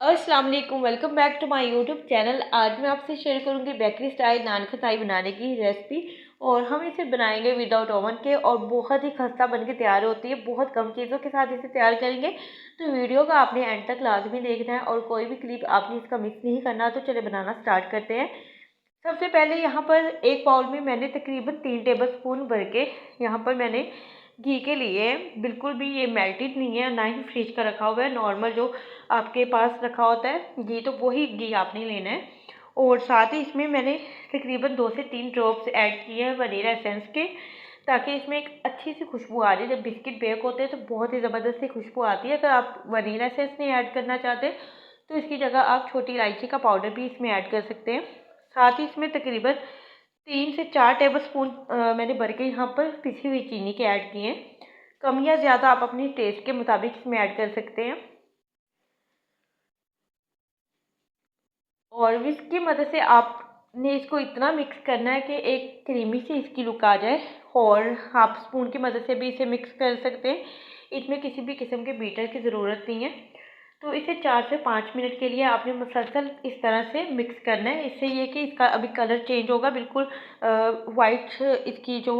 अस्सलाम वालेकुम, welcome back to my YouTube channel. आज मैं आपसे शेयर करूंगी बेकरी स्टाइल नान खटाई बनाने की रेसिपी। और हम इसे बनाएंगे विदाउट ओवन के और बहुत ही खस्ता बनके तैयार होती है। बहुत कम चीज़ों के साथ इसे तैयार करेंगे, तो वीडियो का आपने एंड तक लाजमी देखना है और कोई भी क्लिप आपने इसका मिक्स नहीं करना। तो चले बनाना स्टार्ट करते हैं। सबसे पहले यहाँ पर एक बाउल में मैंने तकरीबन 3 टेबल स्पून भर के यहाँ पर मैंने घी के लिए, बिल्कुल भी ये मेल्टेड नहीं है ना ही फ्रिज का रखा हुआ है, नॉर्मल जो आपके पास रखा होता है घी, तो वही घी आपने लेना है। और साथ ही इसमें मैंने तकरीबन 2 से 3 ड्रॉप्स ऐड किए हैं वनीला एसेंस के, ताकि इसमें एक अच्छी सी खुशबू आ जाए। जब बिस्किट बेक होते हैं तो बहुत ही ज़बरदस्त सी खुशबू आती है। अगर आप वनीला एसेंस नहीं ऐड करना चाहते तो इसकी जगह आप छोटी इलायची का पाउडर भी इसमें ऐड कर सकते हैं। साथ ही इसमें तकरीबन 3 से 4 टेबल स्पून मैंने भर के यहाँ पर पिसी हुई चीनी के ऐड किए हैं। कम या ज़्यादा आप अपनी टेस्ट के मुताबिक इसमें ऐड कर सकते हैं। और विस्क की मदद से आपने इसको इतना मिक्स करना है कि एक क्रीमी सी इसकी लुक आ जाए। और आप स्पून की मदद से भी इसे मिक्स कर सकते हैं। इसमें किसी भी किस्म के बीटर की ज़रूरत नहीं है। तो इसे 4 से 5 मिनट के लिए आपने मुसलसल इस तरह से मिक्स करना है। इससे ये कि इसका अभी कलर चेंज होगा, बिल्कुल वाइट इसकी जो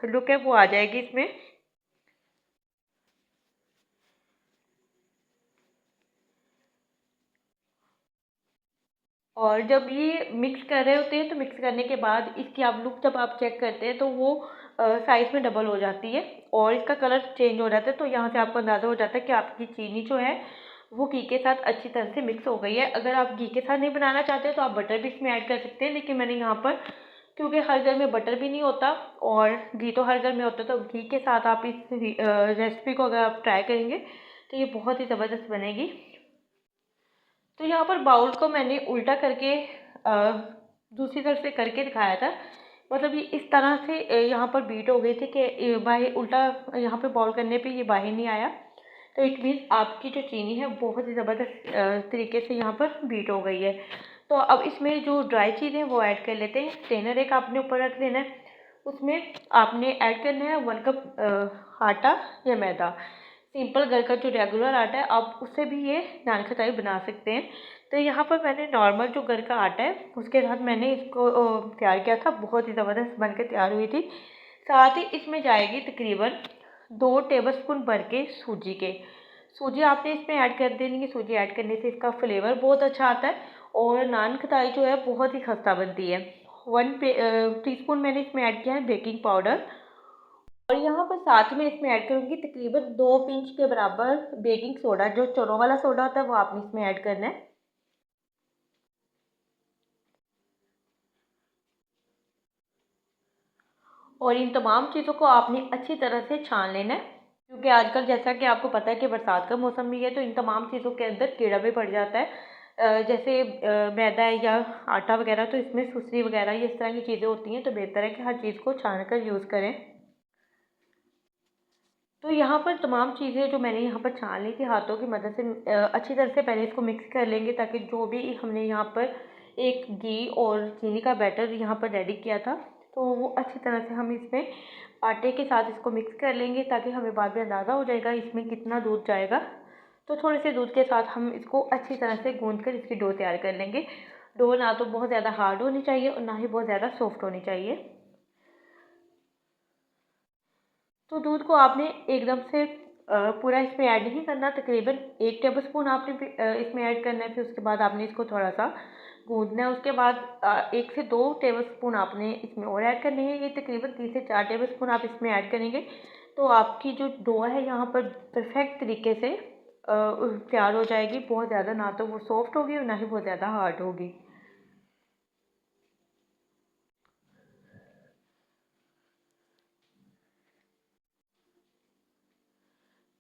लुक है वो आ जाएगी इसमें। और जब ये मिक्स कर रहे होते हैं तो मिक्स करने के बाद इसकी आप लुक जब आप चेक करते हैं तो वो साइज़ में डबल हो जाती है और इसका कलर चेंज हो जाता है। तो यहाँ से आपको अंदाज़ा हो जाता है कि आपकी चीनी जो है वो घी के साथ अच्छी तरह से मिक्स हो गई है। अगर आप घी के साथ नहीं बनाना चाहते तो आप बटर भी इसमें ऐड कर सकते हैं, लेकिन मैंने यहाँ पर, क्योंकि हर घर में बटर भी नहीं होता और घी तो हर घर में होता है, तो घी के साथ आप इस रेसिपी को अगर आप ट्राई करेंगे तो ये बहुत ही ज़बरदस्त बनेगी। तो यहाँ पर बाउल को मैंने उल्टा करके दूसरी तरफ से करके दिखाया था। मतलब ये इस तरह से यहाँ पर बीट हो गई थी कि बाहर उल्टा, यहाँ पे बाउल करने पे ये बाहर नहीं आया। तो इट मीन्स आपकी जो चीनी है बहुत ही ज़बरदस्त तरीके से यहाँ पर बीट हो गई है। तो अब इसमें जो ड्राई चीज़ है वो ऐड कर लेते हैं। स्ट्रेनर एक आपने ऊपर रख लेना है, उसमें आपने ऐड करना है 1 कप आटा या मैदा। सिंपल घर का जो रेगुलर आटा है आप उससे भी ये नान खटाई बना सकते हैं। तो यहाँ पर मैंने नॉर्मल जो घर का आटा है उसके साथ मैंने इसको तैयार किया था। बहुत ही ज़बरदस्त बन के तैयार हुई थी। साथ ही इसमें जाएगी तकरीबन 2 टेबल स्पून भर के सूजी के। सूजी आपने इसमें ऐड कर देनी है। सूजी ऐड करने से इसका फ्लेवर बहुत अच्छा आता है और नान खटाई जो है बहुत ही खस्ता बनती है। 1 टीस्पून मैंने इसमें ऐड किया है बेकिंग पाउडर। और यहाँ पर साथ में इसमें ऐड करूँगी तकरीबन 2 पिंच के बराबर बेकिंग सोडा, जो चोरों वाला सोडा होता है वो आपने इसमें ऐड करना है। और इन तमाम चीज़ों को आपने अच्छी तरह से छान लेना है, क्योंकि आजकल जैसा कि आपको पता है कि बरसात का मौसम भी है, तो इन तमाम चीज़ों के अंदर कीड़ा भी पड़ जाता है। जैसे मैदा है या आटा वगैरह, तो इसमें सुसरी वगैरह ये इस तरह की चीज़ें होती हैं। तो बेहतर है कि हर चीज़ को छान कर यूज़ करें। तो यहाँ पर तमाम चीज़ें जो मैंने यहाँ पर छान ली थी हाथों की मदद से, अच्छी तरह से पहले इसको मिक्स कर लेंगे, ताकि जो भी हमने यहाँ पर एक घी और चीनी का बैटर यहाँ पर रेडी किया था तो वो अच्छी तरह से हम इसमें आटे के साथ इसको मिक्स कर लेंगे, ताकि हमें बाद में अंदाज़ा हो जाएगा इसमें कितना दूध जाएगा। तो थोड़े से दूध के साथ हम इसको अच्छी तरह से गूँध कर इसकी डो तैयार कर लेंगे। डो ना तो बहुत ज़्यादा हार्ड होनी चाहिए और ना ही बहुत ज़्यादा सॉफ्ट होनी चाहिए। तो दूध को आपने एकदम से पूरा इसमें ऐड नहीं करना। तकरीबन 1 टेबल स्पून आपने इसमें ऐड करना है। फिर उसके बाद आपने इसको थोड़ा सा गूंदना है। उसके बाद 1 से 2 टेबल स्पून आपने इसमें और ऐड करने हैं। ये तकरीबन 3 से 4 टेबल स्पून आप इसमें ऐड करेंगे तो आपकी जो डो है यहाँ पर परफेक्ट तरीके से तैयार हो जाएगी। बहुत ज़्यादा ना तो वो सॉफ्ट होगी और ना ही बहुत ज़्यादा हार्ड होगी।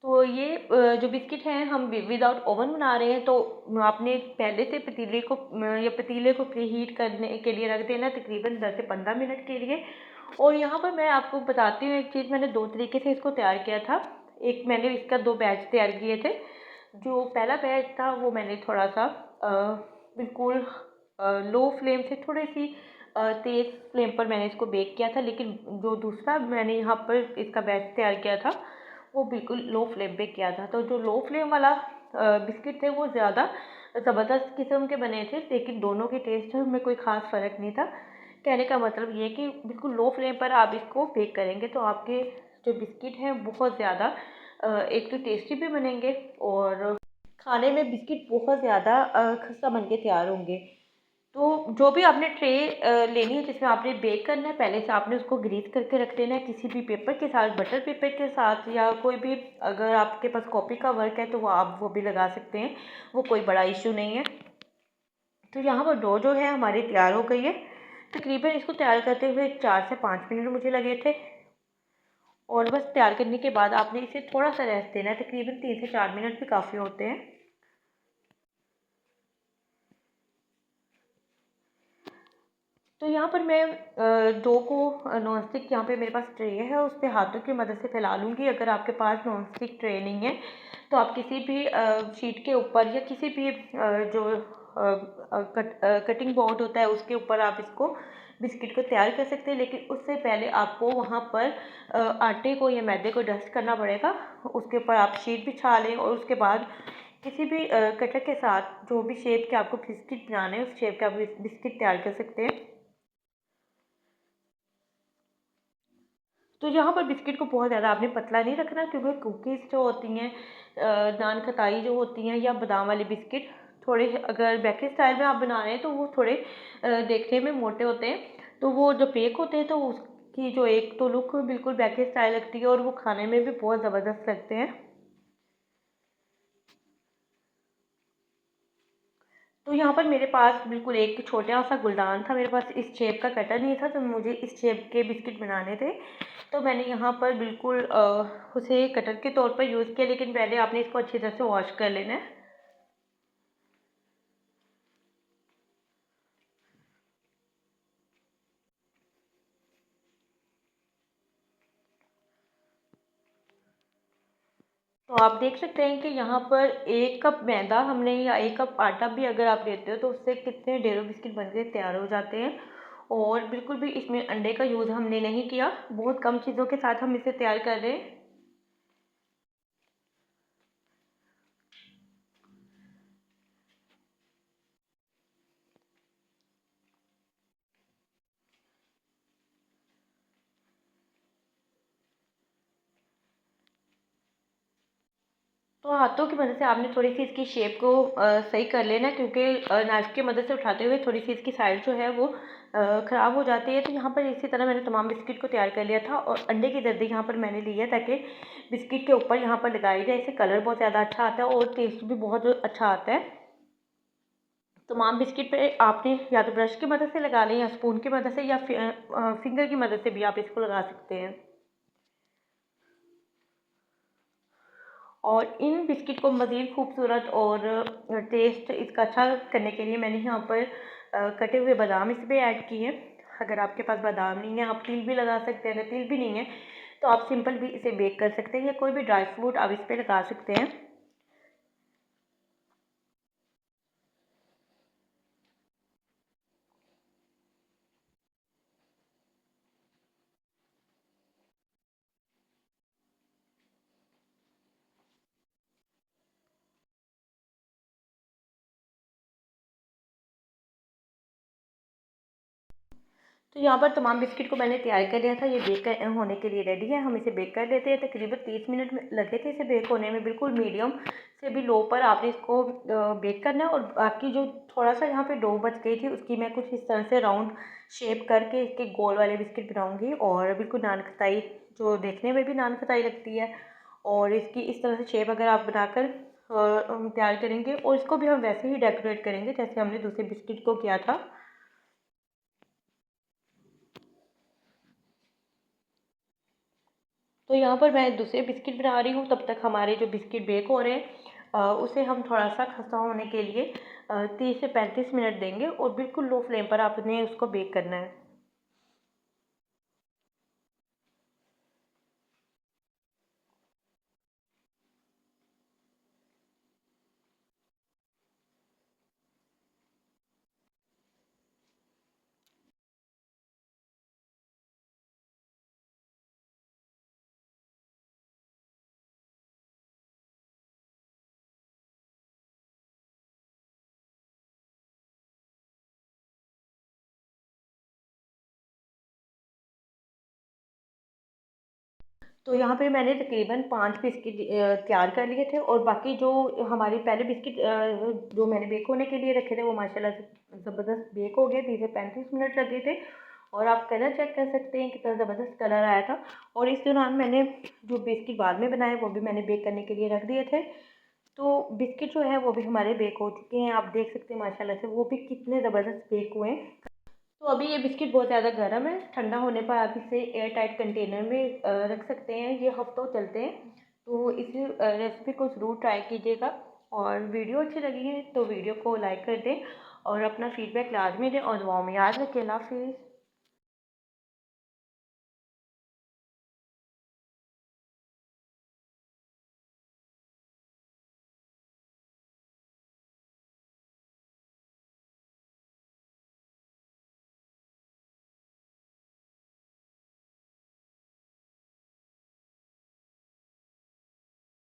तो ये जो बिस्किट हैं हम विदाउट ओवन बना रहे हैं, तो आपने पहले से पतीले को या पतीले को प्रीहीट करने के लिए रख देना तकरीबन 10 से 15 मिनट के लिए। और यहाँ पर मैं आपको बताती हूँ एक चीज़, मैंने 2 तरीके से इसको तैयार किया था। एक मैंने इसका 2 बैच तैयार किए थे। जो पहला बैच था वो मैंने थोड़ा सा बिल्कुल लो फ्लेम से थोड़ी सी तेज़ फ्लेम पर मैंने इसको बेक किया था। लेकिन जो दूसरा मैंने यहाँ पर इसका बैच तैयार किया था वो बिल्कुल लो फ्लेम पे किया था। तो जो लो फ्लेम वाला बिस्किट थे वो ज़्यादा ज़बरदस्त किस्म के बने थे, लेकिन दोनों के टेस्ट में कोई ख़ास फ़र्क नहीं था। कहने का मतलब ये है कि बिल्कुल लो फ्लेम पर आप इसको बेक करेंगे तो आपके जो बिस्किट हैं बहुत ज़्यादा एक तो टेस्टी भी बनेंगे और खाने में बिस्किट बहुत ज़्यादा खस्ता बन के तैयार होंगे। तो जो भी आपने ट्रे लेनी है जिसमें आपने बेक करना है, पहले से आपने उसको ग्रीस करके रख देना है किसी भी पेपर के साथ, बटर पेपर के साथ, या कोई भी अगर आपके पास कॉपी का वर्क है तो वो आप वो भी लगा सकते हैं, वो कोई बड़ा इशू नहीं है। तो यहाँ पर डो जो है हमारी तैयार हो गई है। तकरीबन इसको तैयार करते हुए 4 से 5 मिनट मुझे लगे थे और बस तैयार करने के बाद आपने इसे थोड़ा सा रेस्ट देना है, तकरीबन 3 से 4 मिनट भी काफ़ी होते हैं। तो यहाँ पर मैं डो को नॉन स्टिक, यहाँ पे मेरे पास ट्रे है उस पर हाथों की मदद से फैला लूँगी। अगर आपके पास नॉन स्टिक ट्रे नहीं है तो आप किसी भी शीट के ऊपर या किसी भी जो कटिंग बोर्ड होता है उसके ऊपर आप इसको बिस्किट को तैयार कर सकते हैं, लेकिन उससे पहले आपको वहाँ पर आटे को या मैदे को डस्ट करना पड़ेगा। उसके ऊपर आप शीट बिछा लें और उसके बाद किसी भी कटर के साथ जो भी शेप के आपको बिस्किट बनाने हैं उस शेप का आप बिस्किट तैयार कर सकते हैं। तो यहाँ पर बिस्किट को बहुत ज़्यादा आपने पतला नहीं रखना, क्योंकि कुकीज़ जो होती हैं, नान खटाई जो होती हैं, या बादाम वाले बिस्किट, थोड़े अगर बेकरी स्टाइल में आप बना रहे हैं तो वो थोड़े देखने में मोटे होते हैं। तो वो जो बेक होते हैं तो उसकी जो एक तो लुक बिल्कुल बेकरी स्टाइल लगती है और वो खाने में भी बहुत ज़बरदस्त लगते हैं। तो यहाँ पर मेरे पास बिल्कुल एक छोटा सा गुलदान था, मेरे पास इस शेप का कटर नहीं था, तो मुझे इस शेप के बिस्किट बनाने थे। तो मैंने यहाँ पर बिल्कुल उसे कटर के तौर पर यूज़ किया, लेकिन पहले आपने इसको अच्छी तरह से वॉश कर लेना है। तो आप देख सकते हैं कि यहाँ पर 1 कप मैदा हमने या 1 कप आटा भी अगर आप लेते हो तो उससे कितने ढेरों बिस्किट बन के तैयार हो जाते हैं। और बिल्कुल भी इसमें अंडे का यूज़ हमने नहीं किया, बहुत कम चीज़ों के साथ हम इसे तैयार कर रहे हैं। तो हाथों की मदद से आपने थोड़ी-सी इसकी शेप को सही कर लेना है, क्योंकि नाइफ़ की मदद से उठाते हुए थोड़ी-सी इसकी साइड जो है वो ख़राब हो जाती है। तो यहाँ पर इसी तरह मैंने तमाम बिस्किट को तैयार कर लिया था और अंडे की जर्दी यहाँ पर मैंने ली है ताकि बिस्किट के ऊपर यहाँ पर लगाई जाए। इससे कलर बहुत ज़्यादा अच्छा आता है और टेस्ट भी बहुत अच्छा आता है। तमाम बिस्किट पे आपने या तो ब्रश की मदद से लगा लें या स्पून की मदद से या फिंगर की मदद से भी आप इसको लगा सकते हैं। और इन बिस्किट को मज़ीद खूबसूरत और टेस्ट इसका अच्छा करने के लिए मैंने यहाँ पर कटे हुए बादाम इसमें ऐड किए हैं। अगर आपके पास बादाम नहीं है आप तिल भी लगा सकते हैं, अगर तिल भी नहीं है तो आप सिंपल भी इसे बेक कर सकते हैं या कोई भी ड्राई फ्रूट आप इस पर लगा सकते हैं। तो यहाँ पर तमाम बिस्किट को मैंने तैयार कर लिया था, ये बेक होने के लिए रेडी है। हम इसे बेक कर लेते हैं। तकरीबन 30 मिनट में लगे थे इसे बेक होने में, बिल्कुल मीडियम से भी लो पर आपने इसको बेक करना है। और बाकी जो थोड़ा सा यहाँ पे डो बच गई थी उसकी मैं कुछ इस तरह से राउंड शेप करके इसके गोल वाले बिस्किट बनाऊँगी और बिल्कुल नान खटाई, जो देखने में भी नान खटाई लगती है, और इसकी इस तरह से शेप अगर आप बनाकर तैयार करेंगे और इसको भी हम वैसे ही डेकोरेट करेंगे जैसे हमने दूसरे बिस्किट को किया था। तो यहाँ पर मैं दूसरे बिस्किट बना रही हूँ, तब तक हमारे जो बिस्किट बेक हो रहे हैं उसे हम थोड़ा सा खस्ता होने के लिए 30 से 35 मिनट देंगे और बिल्कुल लो फ्लेम पर आपने उसको बेक करना है। तो यहाँ पे मैंने तकरीबन 5 बिस्किट तैयार कर लिए थे, और बाकी जो हमारे पहले बिस्किट जो मैंने बेक होने के लिए रखे थे वो माशाल्लाह से ज़बरदस्त बेक हो गए। 30 से 35 मिनट लगे थे, और आप कलर चेक कर सकते हैं कितना ज़बरदस्त कलर आया था। और इस दौरान मैंने जो बिस्किट बाद में बनाए वो भी मैंने बेक करने के लिए रख दिए थे। तो बिस्किट जो है वो भी हमारे बेक हो चुके हैं, आप देख सकते हैं माशाल्लाह से वो भी कितने ज़बरदस्त बेक हुए हैं। तो अभी ये बिस्किट बहुत ज़्यादा गर्म है, ठंडा होने पर आप इसे एयर टाइट कंटेनर में रख सकते हैं, ये हफ्तों चलते हैं। तो इस रेसिपी को ज़रूर ट्राई कीजिएगा, और वीडियो अच्छी लगी है तो वीडियो को लाइक कर दें, और अपना फीडबैक लाजमी दें, और दुआओं में याद रखें। अल्लाह हाफ़िज़।